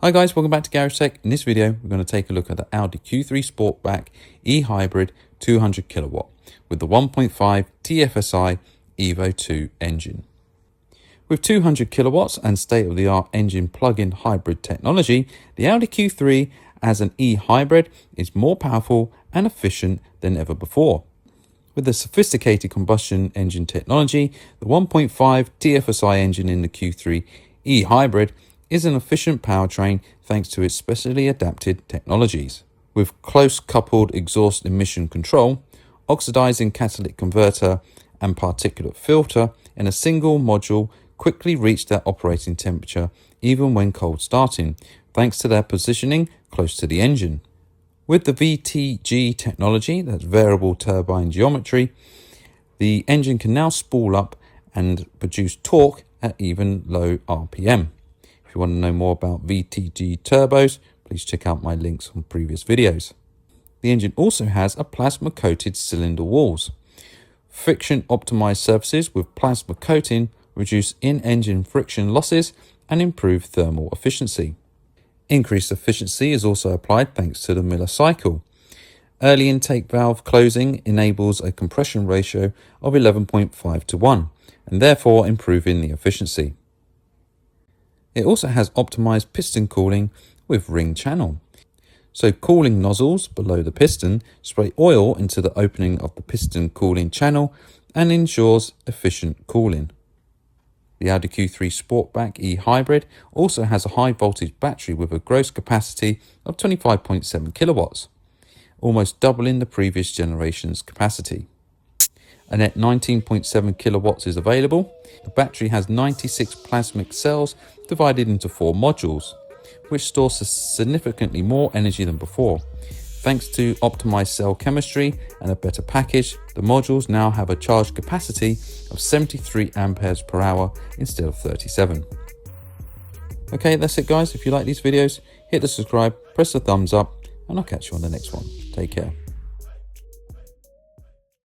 Hi guys, welcome back to Garage Tech. In this video, we're going to take a look at the Audi Q3 Sportback e-hybrid 200 kilowatt with the 1.5 TFSI evo2 engine. With 200 kilowatts and state-of-the-art engine plug-in hybrid technology, the Audi Q3 as an e-hybrid is more powerful and efficient than ever before. With the sophisticated combustion engine technology, the 1.5 TFSI engine in the Q3 e-hybrid is an efficient powertrain thanks to its specially adapted technologies. With close coupled exhaust emission control, oxidizing catalytic converter and particulate filter in a single module quickly reach their operating temperature even when cold starting, thanks to their positioning close to the engine. With the VTG technology, that's variable turbine geometry, the engine can now spool up and produce torque at even low RPM. If you want to know more about VTG turbos, please check out my links on previous videos. The engine also has a plasma coated cylinder walls. Friction optimized surfaces with plasma coating reduce in-engine friction losses and improve thermal efficiency. Increased efficiency is also applied thanks to the Miller cycle. Early intake valve closing enables a compression ratio of 11.5 to 1 and therefore improving the efficiency. It also has optimized piston cooling with ring channel. So cooling nozzles below the piston spray oil into the opening of the piston cooling channel and ensures efficient cooling. The Audi Q3 Sportback e-hybrid also has a high voltage battery with a gross capacity of 25.7 kilowatts, almost doubling the previous generation's capacity. A net 19.7 kilowatts is available. The battery has 96 plasmic cells divided into 4 modules, which stores significantly more energy than before. Thanks to optimized cell chemistry and a better package, the modules now have a charge capacity of 73 amperes per hour instead of 37. Okay, that's it guys. If you like these videos, hit the subscribe, press the thumbs up, and I'll catch you on the next one. Take care.